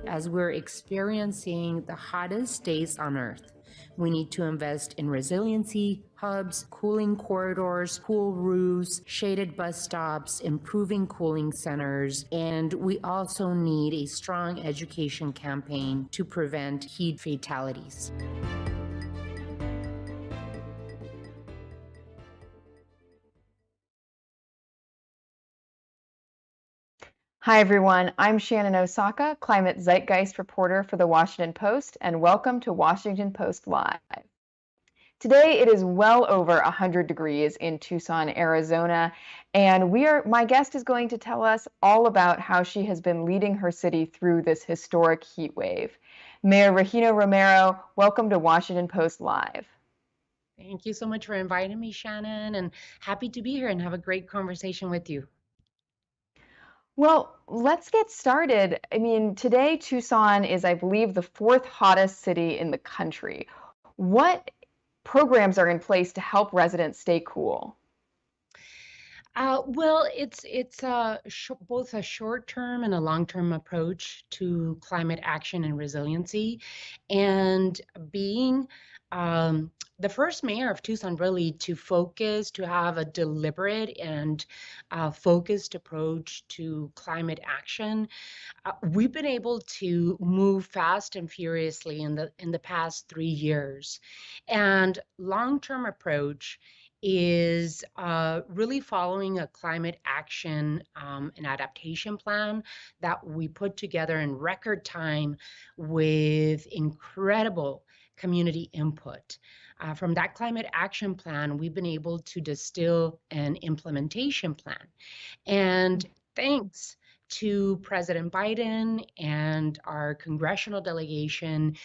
as we're experiencing the hottest days on Earth. We need to invest in resiliency hubs, cooling corridors, cool roofs, shaded bus stops, improving cooling centers, and we also need a strong education campaign to prevent heat fatalities. Hi, everyone. I'm Shannon Osaka, climate zeitgeist reporter for the Washington Post, and welcome to Washington Post Live. Today, it is well over 100 degrees in Tucson, Arizona, and my guest is going to tell us all about how she has been leading her city through this historic heat wave. Mayor Regina Romero, welcome to Washington Post Live. Thank you so much for inviting me, Shannon, and happy to be here and have a great conversation with you. Well, let's get started. I mean, today Tucson is, I believe, the fourth hottest city in the country. What programs are in place to help residents stay cool? Well, it's both a short-term and a long-term approach to climate action and resiliency, and being the first mayor of Tucson really to have a deliberate and focused approach to climate action. We've been able to move fast and furiously in the past 3 years, and long-term approach is really following a climate action and adaptation plan that we put together in record time with incredible community input. From that climate action plan, we've been able to distill an implementation plan. And thanks to President Biden and our congressional delegation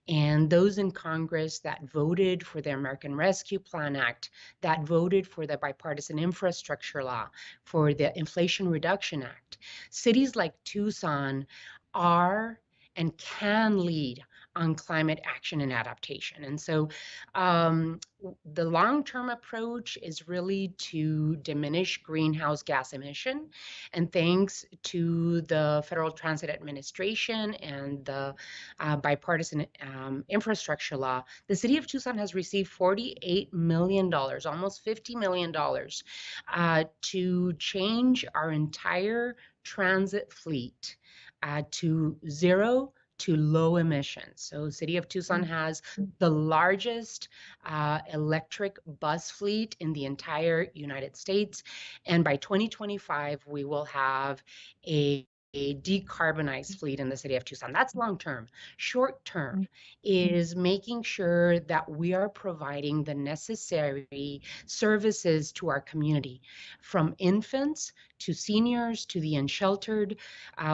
and those in Congress that voted for the American Rescue Plan Act, that voted for the bipartisan infrastructure law, for the Inflation Reduction Act, cities like Tucson are and can lead on climate action and adaptation. And so the long-term approach is really to diminish greenhouse gas emission. And thanks to the Federal Transit Administration and the bipartisan infrastructure law, the city of Tucson has received $48 million, almost $50 million, to change our entire transit fleet to zero to low emissions. So City of Tucson has the largest electric bus fleet in the entire United States. And by 2025, we will have a decarbonized fleet in the city of Tucson. That's long term. Short term is making sure that we are providing the necessary services to our community, from infants to seniors to the unsheltered.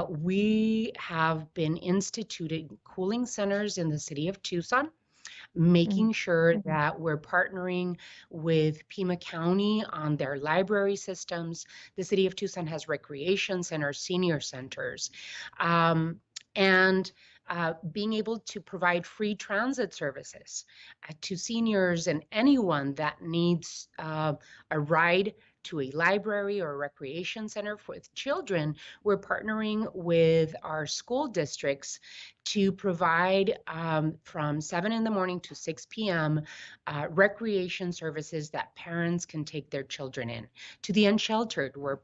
We have been instituting cooling centers in the city of Tucson, making sure that we're partnering with Pima County on their library systems. The city of Tucson has recreation centers, senior centers, and being able to provide free transit services to seniors and anyone that needs a ride to a library or a recreation center. For children, we're partnering with our school districts to provide from 7 in the morning to 6 p.m. Recreation services that parents can take their children in. To the unsheltered, we're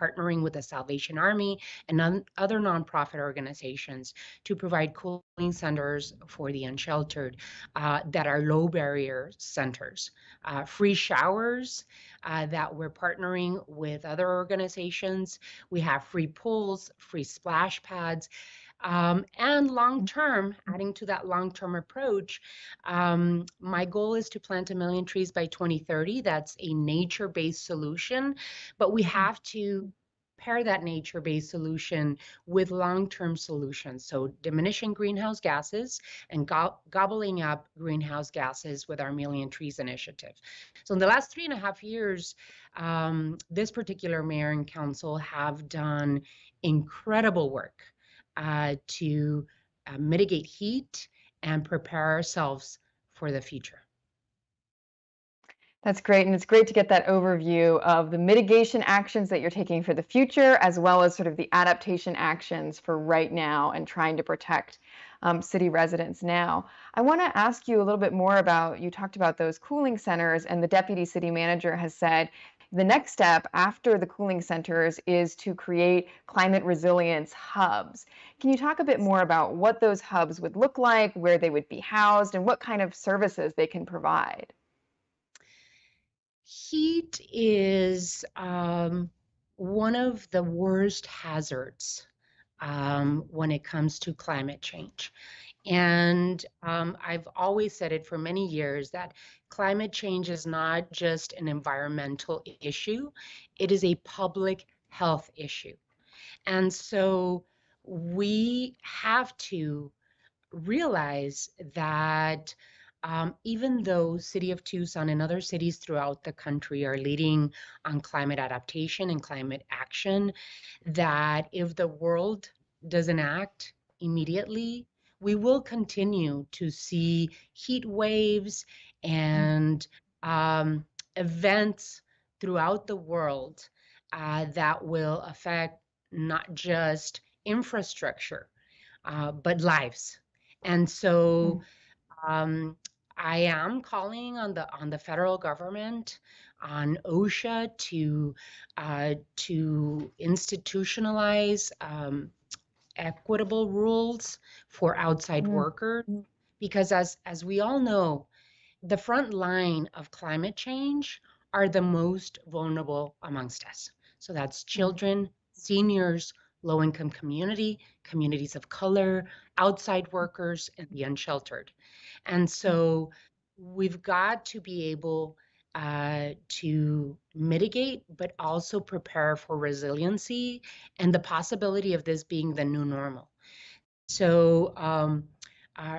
partnering with the Salvation Army and other nonprofit organizations to provide cooling centers for the unsheltered that are low barrier centers. Free showers that we're partnering with other organizations. We have free pools, free splash pads. And long-term, adding to that long-term approach, my goal is to plant 1 million trees by 2030. That's a nature-based solution, but we have to pair that nature-based solution with long-term solutions. So diminishing greenhouse gases and gobbling up greenhouse gases with our Million Trees initiative. So in the last 3.5 years, this particular mayor and council have done incredible work to mitigate heat and prepare ourselves for the future. That's great. And it's great to get that overview of the mitigation actions that you're taking for the future, as well as sort of the adaptation actions for right now and trying to protect city residents now. I want to ask you a little bit more about, you talked about those cooling centers, and the deputy city manager has said the next step after the cooling centers is to create climate resilience hubs. Can you talk a bit more about what those hubs would look like, where they would be housed, and what kind of services they can provide? Heat is one of the worst hazards when it comes to climate change. And I've always said it for many years that climate change is not just an environmental issue, it is a public health issue. And so we have to realize that even though City of Tucson and other cities throughout the country are leading on climate adaptation and climate action, that if the world doesn't act immediately, we will continue to see heat waves and um, events throughout the world that will affect not just infrastructure, but lives. And so Mm, um, I am calling on the federal government, on OSHA to institutionalize equitable rules for outside mm, workers, because as we all know, the front line of climate change are the most vulnerable amongst us. So that's mm, children, seniors, low income community, communities of color, outside workers, and the unsheltered. And mm, so we've got to be able to mitigate, but also prepare for resiliency and the possibility of this being the new normal. So,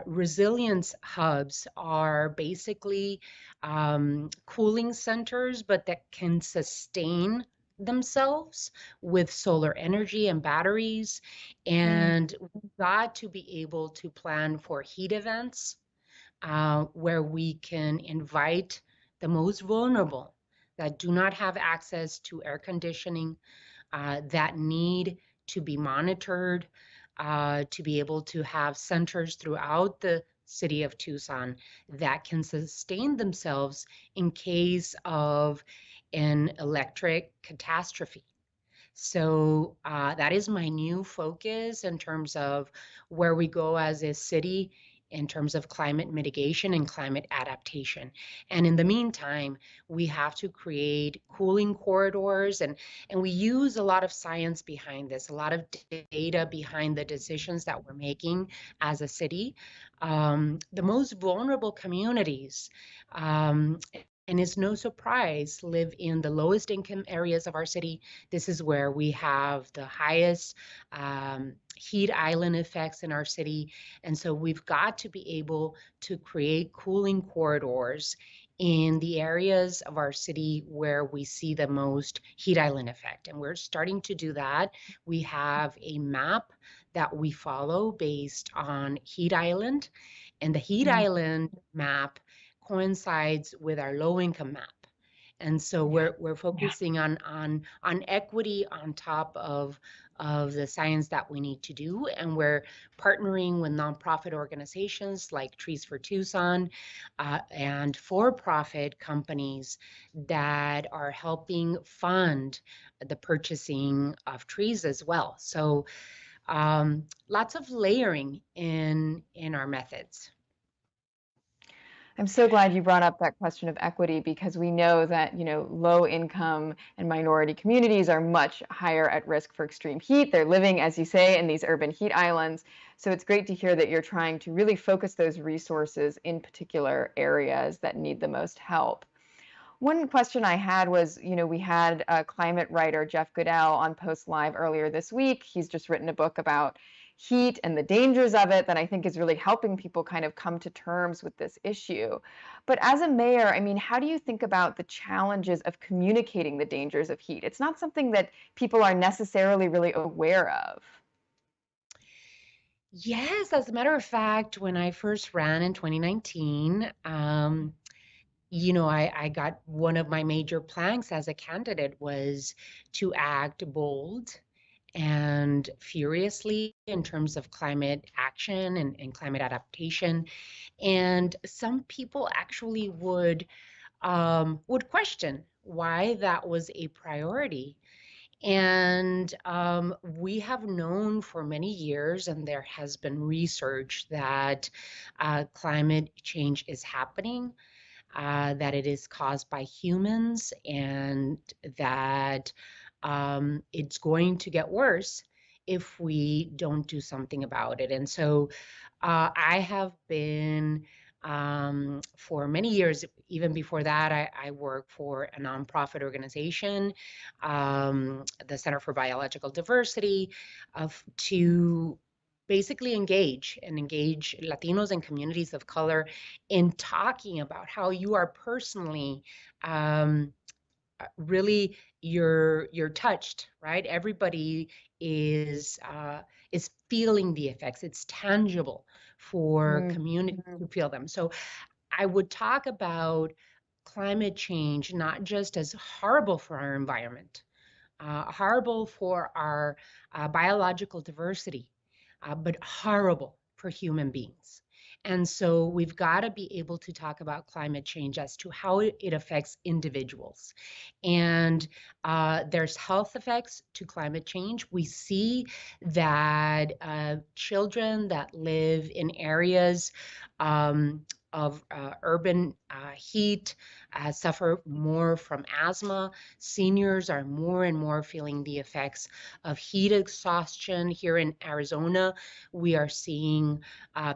resilience hubs are basically cooling centers, but that can sustain themselves with solar energy and batteries. mm, And we've got to be able to plan for heat events where we can invite the most vulnerable that do not have access to air conditioning, that need to be monitored, to be able to have centers throughout the city of Tucson that can sustain themselves in case of an electric catastrophe. So that is my new focus in terms of where we go as a city in terms of climate mitigation and climate adaptation. And in the meantime, we have to create cooling corridors, and we use a lot of science behind this, a lot of data behind the decisions that we're making as a city. The most vulnerable communities, um, and it's no surprise, live in the lowest income areas of our city. This is where we have the highest heat island effects in our city. And so we've got to be able to create cooling corridors in the areas of our city where we see the most heat island effect. And we're starting to do that. We have a map that we follow based on heat island, and the heat mm. island map coincides with our low income map. And so Yeah. we're focusing on equity on top of the science that we need to do, and we're partnering with nonprofit organizations like Trees for Tucson and for-profit companies that are helping fund the purchasing of trees as well. So lots of layering in our methods. I'm so glad you brought up that question of equity because we know that, low income and minority communities are much higher at risk for extreme heat. They're living, as you say, in these urban heat islands. So it's great to hear that you're trying to really focus those resources in particular areas that need the most help. One question I had was, we had a climate writer, Jeff Goodell, on Post Live earlier this week. He's just written a book about heat and the dangers of it that I think is really helping people kind of come to terms with this issue. But as a mayor, I mean, how do you think about the challenges of communicating the dangers of heat? It's not something that people are necessarily really aware of. Yes, as a matter of fact, when I first ran in 2019, I got one of my major planks as a candidate was to act bold and furiously in terms of climate action and climate adaptation. And some people actually would question why that was a priority. And we have known for many years, and there has been research that climate change is happening, that it is caused by humans, and that it's going to get worse if we don't do something about it. And so I have been, for many years, even before that, I worked for a nonprofit organization, the Center for Biological Diversity, to basically engage Latinos and communities of color in talking about how you are personally, um, really, you're touched, right? Everybody is feeling the effects. It's tangible for Mm, communities to feel them. So I would talk about climate change not just as horrible for our environment, horrible for our biological diversity, but horrible for human beings. And so we've got to be able to talk about climate change as to how it affects individuals. And there's health effects to climate change. We see that children that live in areas of urban heat suffer more from asthma. Seniors are more and more feeling the effects of heat exhaustion. Here in Arizona, we are seeing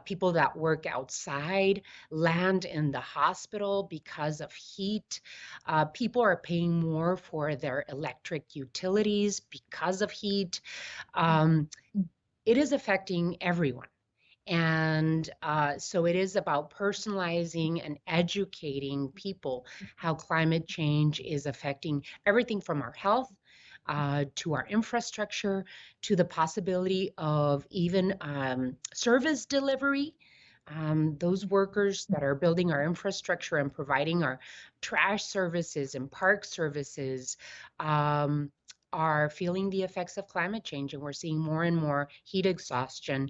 people that work outside land in the hospital because of heat. People are paying more for their electric utilities because of heat. Um, it is affecting everyone. And so it is about personalizing and educating people how climate change is affecting everything from our health to our infrastructure to the possibility of even service delivery. Those workers that are building our infrastructure and providing our trash services and park services um, are feeling the effects of climate change, and we're seeing more and more heat exhaustion,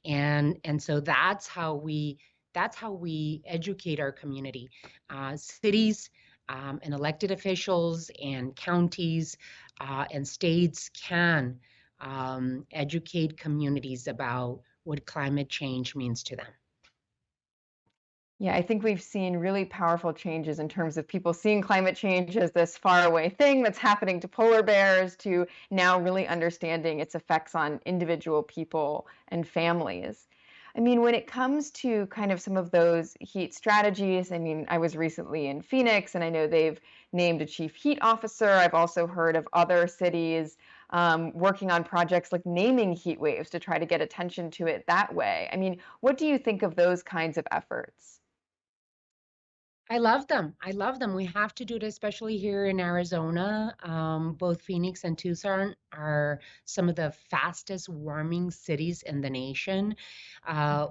and so that's how we educate our community, cities, and elected officials and counties and states can educate communities about what climate change means to them. yeah, I think we've seen really powerful changes in terms of people seeing climate change as this faraway thing that's happening to polar bears to now really understanding its effects on individual people and families. I mean, when it comes to kind of some of those heat strategies, I mean, I was recently in Phoenix and I know they've named a chief heat officer. I've also heard of other cities working on projects like naming heat waves to try to get attention to it that way. I mean, what do you think of those kinds of efforts? I love them. I love them. We have to do it, especially here in Arizona. Both Phoenix and Tucson are some of the fastest warming cities in the nation. Uh,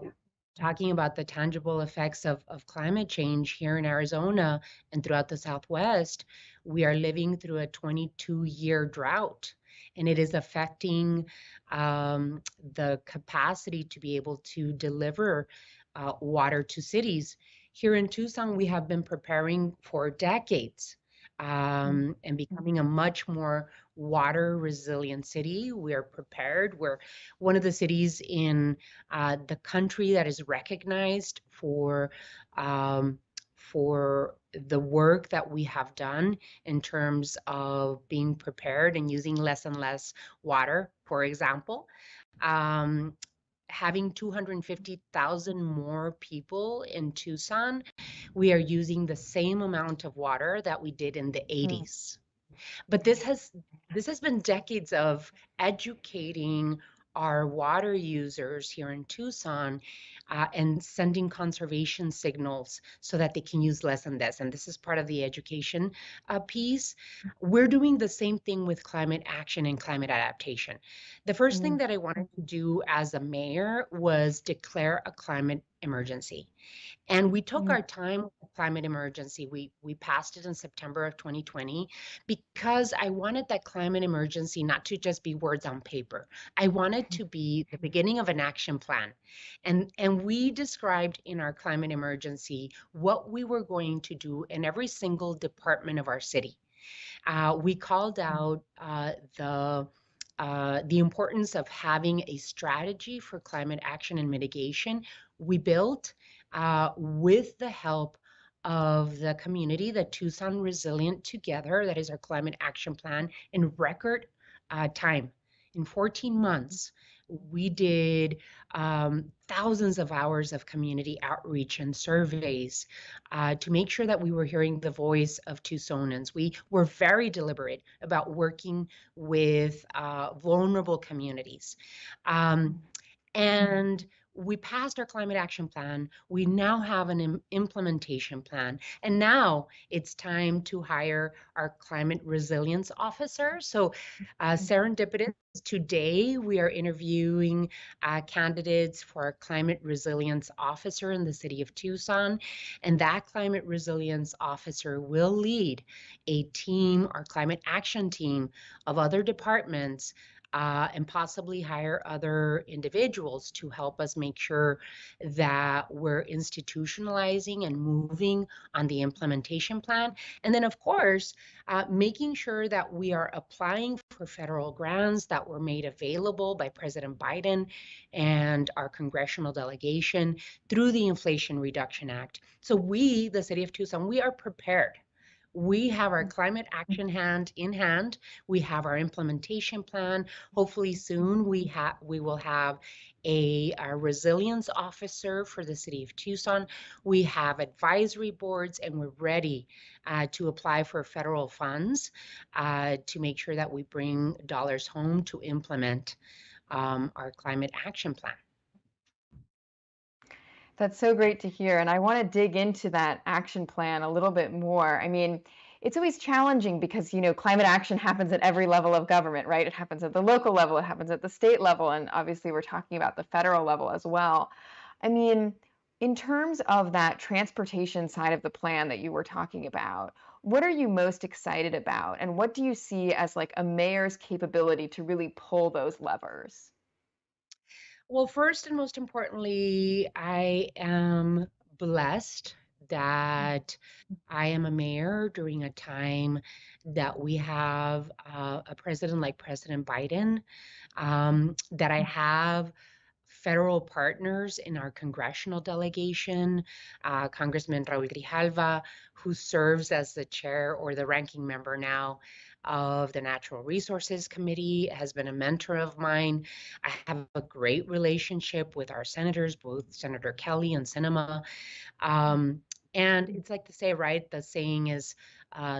Talking about the tangible effects of climate change here in Arizona and throughout the Southwest, we are living through a 22-year drought, and it is affecting the capacity to be able to deliver water to cities. Here in Tucson, we have been preparing for decades and becoming a much more water resilient city. We're prepared. We're one of the cities in the country that is recognized um, for the work that we have done in terms of being prepared and using less and less water, for example. Um, Having 250,000 more people in Tucson, we are using the same amount of water that we did in the Mm, 80s. But this has been decades of educating our water users here in Tucson and sending conservation signals so that they can use less and less. And this is part of the education piece. We're doing the same thing with climate action and climate adaptation. The first thing mm, that I wanted to do as a mayor was declare a climate emergency. And we took Mm, our time with the climate emergency. We passed it in September of 2020 because I wanted that climate emergency not to just be words on paper. I wanted to be the beginning of an action plan. And we described in our climate emergency what we were going to do in every single department of our city. We called out the importance of having a strategy for climate action and mitigation. We built, with the help of the community, the Tucson Resilient Together, that is our climate action plan, in record time. In 14 months, we did thousands of hours of community outreach and surveys to make sure that we were hearing the voice of Tucsonans. We were very deliberate about working with vulnerable communities. Um, and we passed our climate action plan. We now have an implementation plan. And now it's time to hire our climate resilience officer. So, serendipitous, today we are interviewing candidates for a climate resilience officer in the city of Tucson. And that climate resilience officer will lead a team, our climate action team of other departments, and possibly hire other individuals to help us make sure that we're institutionalizing and moving on the implementation plan. And then, of course, making sure that we are applying for federal grants that were made available by President Biden and our congressional delegation through the Inflation Reduction Act. So we, the city of Tucson, we are prepared. We have our climate action hand in hand. We have our implementation plan. Hopefully soon we will have a resilience officer for the city of Tucson. We have advisory boards, and we're ready to apply for federal funds to make sure that we bring dollars home to implement our climate action plan. That's so great to hear. And I want to dig into that action plan a little bit more. I mean, it's always challenging because, climate action happens at every level of government, right? It happens at the local level, it happens at the state level, and obviously we're talking about the federal level as well. I mean, in terms of that transportation side of the plan that you were talking about, what are you most excited about? And what do you see as like a mayor's capability to really pull those levers? Well, first and most importantly, I am blessed that I am a mayor during a time that we have a president like President Biden, that I have federal partners in our congressional delegation, Congressman Raul Grijalva, who serves as the chair or the ranking member now of the Natural Resources Committee, has been a mentor of mine. I have a great relationship with our senators, both Senator Kelly and Sinema. And it's like to say, right? The saying is,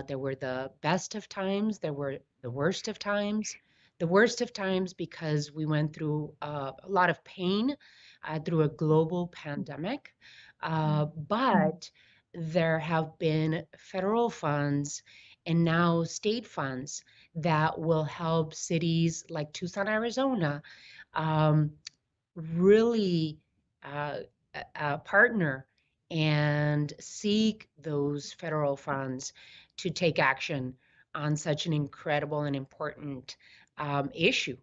there were the best of times, there were the worst of times. The worst of times because we went through a lot of pain through a global pandemic. But there have been federal funds and now state funds that will help cities like Tucson, Arizona, um, really uh, partner and seek those federal funds to take action on such an incredible and important issue.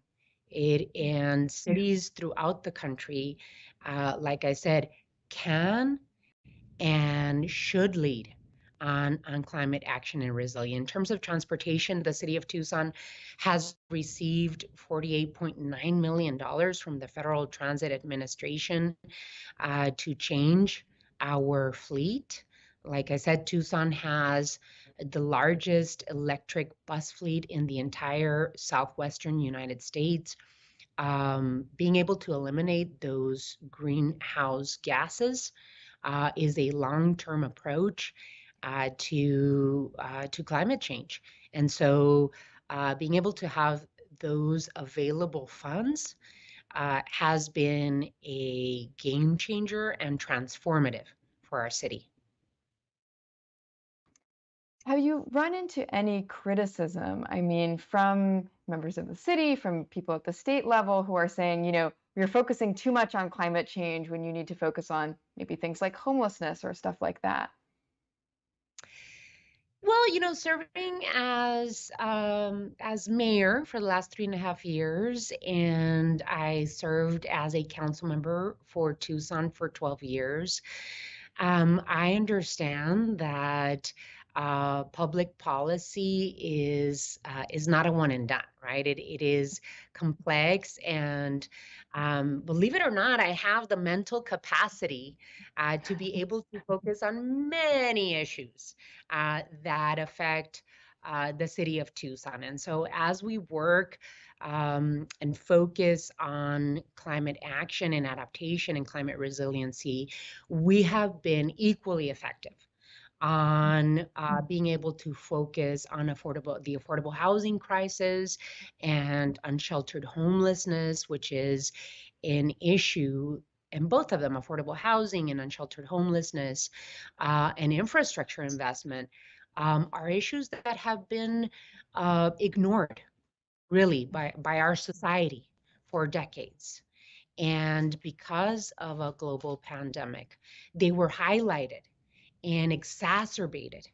And cities throughout the country, like I said, can and should lead on climate action and resilience. In terms of transportation, the city of Tucson has received $48.9 million from the Federal Transit Administration to change our fleet. Like I said, Tucson has the largest electric bus fleet in the entire southwestern United States. Being able to eliminate those greenhouse gases is a long-term approach to climate change. And so being able to have those available funds has been a game changer and transformative for our city. Have you run into any criticism? I mean, from members of the city, from people at the state level who are saying, you're focusing too much on climate change when you need to focus on maybe things like homelessness or stuff like that? Well, serving as mayor for the last 3.5 years, and I served as a council member for Tucson for 12 years. I understand that public policy is not a one and done, right? It is complex, and believe it or not, I have the mental capacity to be able to focus on many issues that affect the city of Tucson. And so, as we work and focus on climate action and adaptation and climate resiliency, we have been equally effective on being able to focus on the affordable housing crisis and unsheltered homelessness, which is an issue. And both of them, affordable housing and unsheltered homelessness, and infrastructure investment, are issues that have been ignored really by our society for decades. And because of a global pandemic, they were highlighted and exacerbated.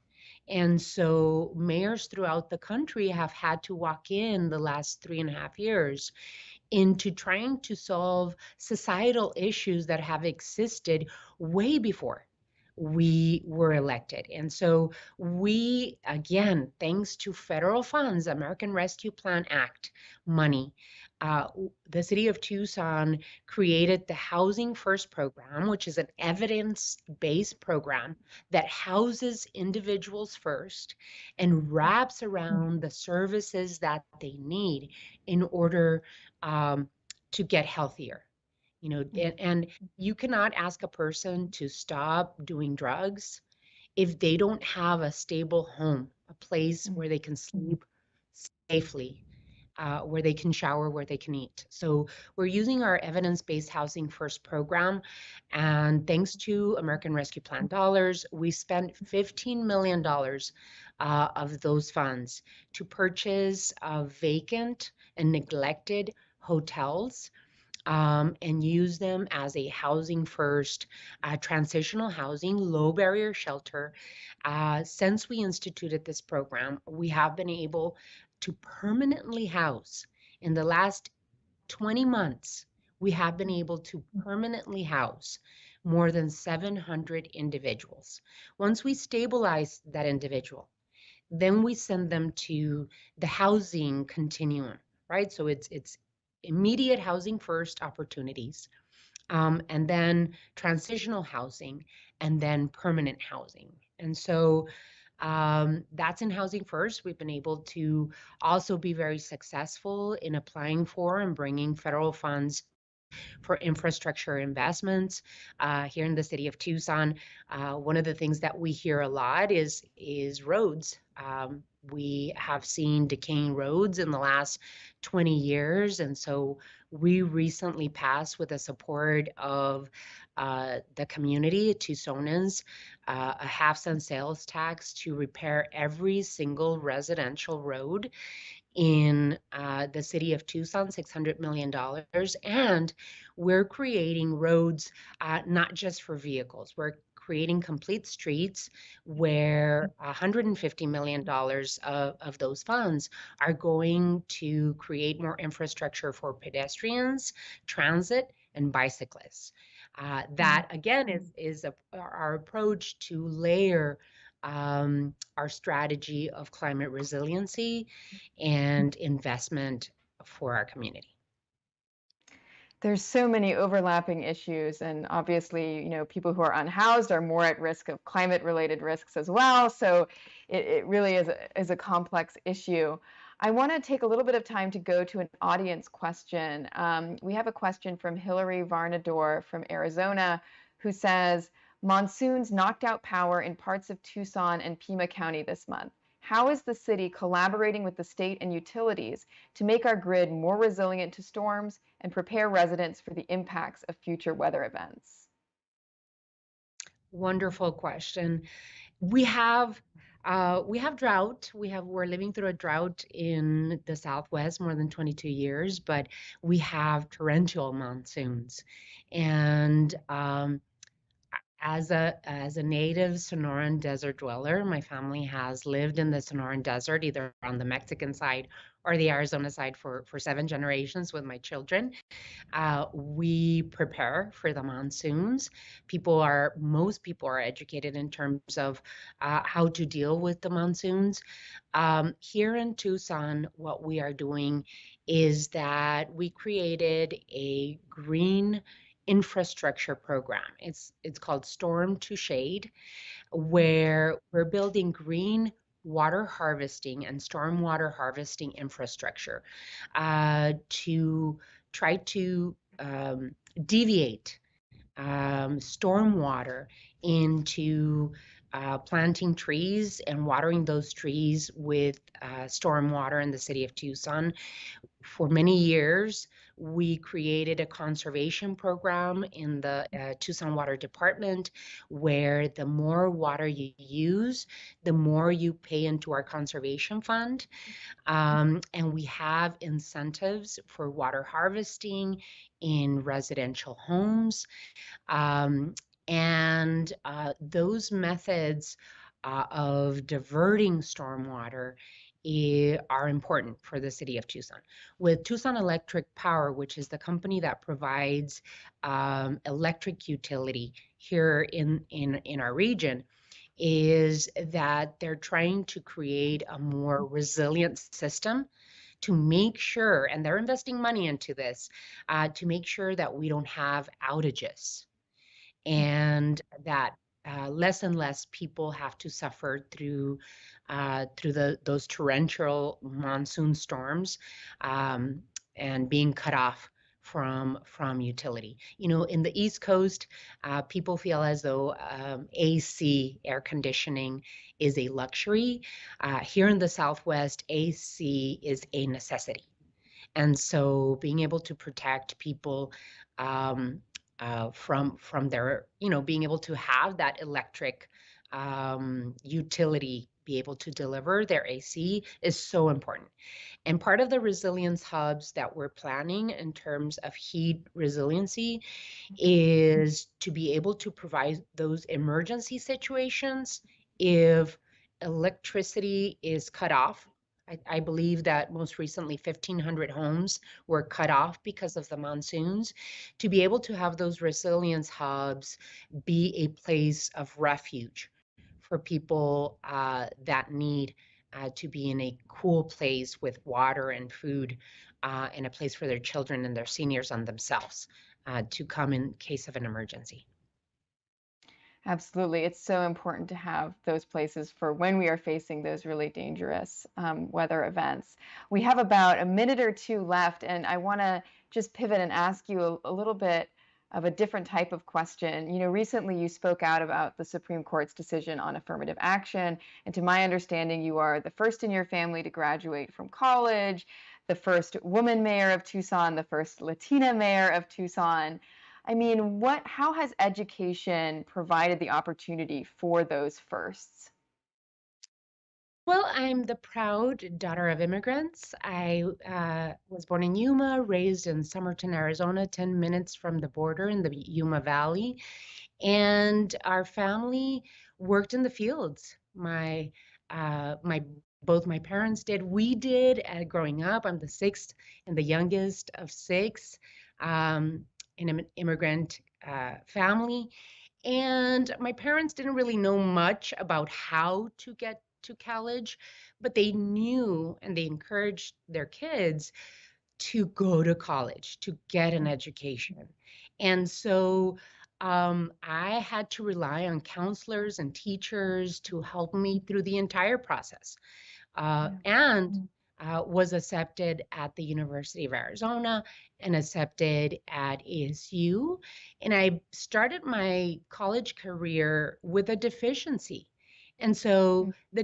And so mayors throughout the country have had to walk in the last 3.5 years into trying to solve societal issues that have existed way before we were elected. And so we, again, thanks to federal funds, American Rescue Plan Act money, the city of Tucson created the Housing First program, which is an evidence-based program that houses individuals first and wraps around the services that they need in order um, to get healthier. And you cannot ask a person to stop doing drugs if they don't have a stable home, a place where they can sleep safely, where they can shower, where they can eat. So we're using our evidence-based Housing First program, and thanks to American Rescue Plan dollars, we spent $15 million of those funds to purchase vacant and neglected hotels, and use them as a housing first, transitional housing, low barrier shelter. Since we instituted this program, we have been able to permanently house, in the last 20 months, we have been able to permanently house more than 700 individuals. Once we stabilize that individual, then we send them to the housing continuum, right? So it's immediate housing first opportunities, and then transitional housing, and then permanent housing. And so that's in Housing First. We've been able to also be very successful in applying for and bringing federal funds for infrastructure investments here in the city of Tucson. One of the things that we hear a lot is roads. We have seen decaying roads in the last 20 years, and so we recently passed, with the support of the community, Tucsonans, a half-cent sales tax to repair every single residential road in the city of Tucson, $600 million. And we're creating roads not just for vehicles. We're creating complete streets where $150 million of those funds are going to create more infrastructure for pedestrians, transit, and bicyclists. That again is our approach to layer our strategy of climate resiliency and investment for our community. There's so many overlapping issues, and obviously, people who are unhoused are more at risk of climate-related risks as well. So it really is a complex issue. I want to take a little bit of time to go to an audience question. We have a question from Hillary Varnador from Arizona, who says, monsoons knocked out power in parts of Tucson and Pima County this month. How is the city collaborating with the state and utilities to make our grid more resilient to storms and prepare residents for the impacts of future weather events? Wonderful question. We have We have drought. We're living through a drought in the Southwest more than 22 years, but we have torrential monsoons. And as a native Sonoran desert dweller, my family has lived in the Sonoran Desert, either on the Mexican side or the Arizona side for 7 generations with my children. We prepare for the monsoons. Most people are educated in terms of how to deal with the monsoons. Here in Tucson, what we are doing is that we created a green infrastructure program. It's called Storm to Shade, where we're building green water harvesting and stormwater harvesting infrastructure to try to deviate stormwater into planting trees and watering those trees with stormwater in the city of Tucson. For many years, we created a conservation program in the Tucson Water Department where the more water you use, the more you pay into our conservation fund. And we have incentives for water harvesting in residential homes. Um, and those methods of diverting stormwater are important for the city of Tucson. With Tucson Electric Power, which is the company that provides electric utility here in our region, is that they're trying to create a more resilient system to make sure, and they're investing money into this, to make sure that we don't have outages and that less and less people have to suffer through those torrential monsoon storms um, and being cut off from utility. In the East Coast, people feel as though AC, air conditioning, is a luxury. Here in the Southwest, AC is a necessity. And so being able to protect people um, from their, being able to have that electric utility be able to deliver their AC is so important. And part of the resilience hubs that we're planning in terms of heat resiliency is to be able to provide those emergency situations if electricity is cut off. I believe that most recently 1,500 homes were cut off because of the monsoons. To be able to have those resilience hubs be a place of refuge for people that need to be in a cool place with water and food and a place for their children and their seniors and themselves to come in case of an emergency. Absolutely. It's so important to have those places for when we are facing those really dangerous weather events. We have about a minute or two left, and I want to just pivot and ask you a little bit of a different type of question. Recently you spoke out about the Supreme Court's decision on affirmative action, and to my understanding, you are the first in your family to graduate from college, the first woman mayor of Tucson, the first Latina mayor of Tucson. I mean, how has education provided the opportunity for those firsts? Well, I'm the proud daughter of immigrants. I was born in Yuma, raised in Somerton, Arizona, 10 minutes from the border in the Yuma Valley. And our family worked in the fields. Both my parents did. We did growing up. I'm the sixth and the youngest of six in an immigrant family. And my parents didn't really know much about how to get to college, but they knew and they encouraged their kids to go to college, to get an education. And so I had to rely on counselors and teachers to help me through the entire process and was accepted at the University of Arizona and accepted at ASU. And I started my college career with a deficiency. And so the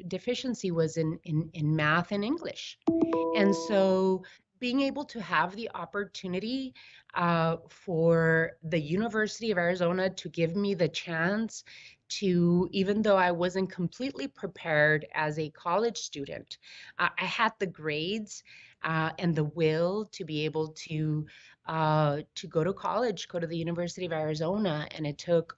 deficiency was in math and English. And so being able to have the opportunity for the University of Arizona to give me the chance to, even though I wasn't completely prepared as a college student, I had the grades and the will to be able to go to college, go to the University of Arizona, and it took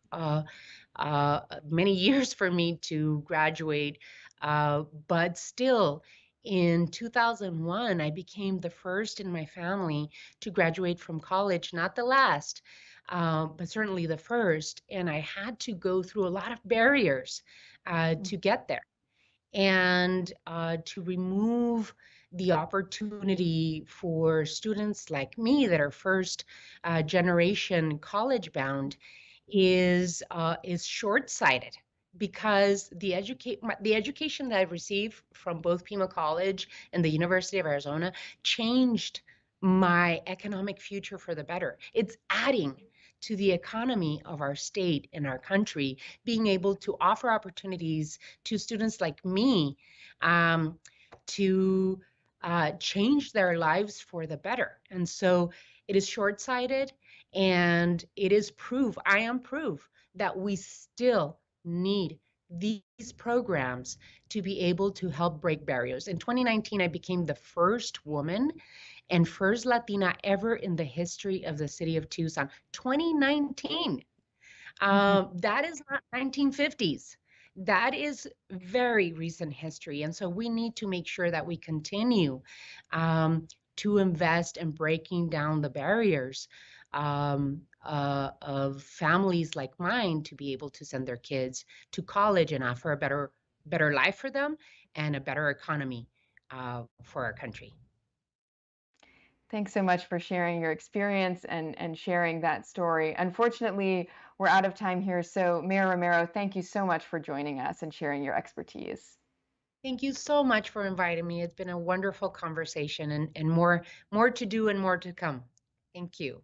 many years for me to graduate. But still, in 2001, I became the first in my family to graduate from college, not the last, but certainly the first. And I had to go through a lot of barriers to get there and to remove the opportunity for students like me that are first generation college bound is short-sighted because the education that I've received from both Pima College and the University of Arizona changed my economic future for the better. It's adding to the economy of our state and our country, being able to offer opportunities to students like me um, to change their lives for the better. And so it is short-sighted and it is proof, I am proof that we still need these programs to be able to help break barriers. In 2019, I became the first woman and first Latina ever in the history of the city of Tucson. 2019. That is not 1950s. That is very recent history. And so we need to make sure that we continue to invest in breaking down the barriers of families like mine to be able to send their kids to college and offer a better life for them and a better economy for our country. Thanks so much for sharing your experience and sharing that story. Unfortunately, we're out of time here. So, Mayor Romero, thank you so much for joining us and sharing your expertise. Thank you so much for inviting me. It's been a wonderful conversation and more to do and more to come. Thank you.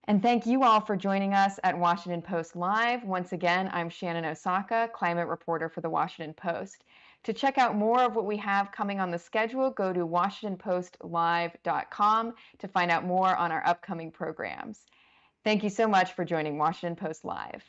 And thank you all for joining us at Washington Post Live. Once again, I'm Shannon Osaka, climate reporter for the Washington Post. To check out more of what we have coming on the schedule, go to WashingtonPostLive.com to find out more on our upcoming programs. Thank you so much for joining Washington Post Live.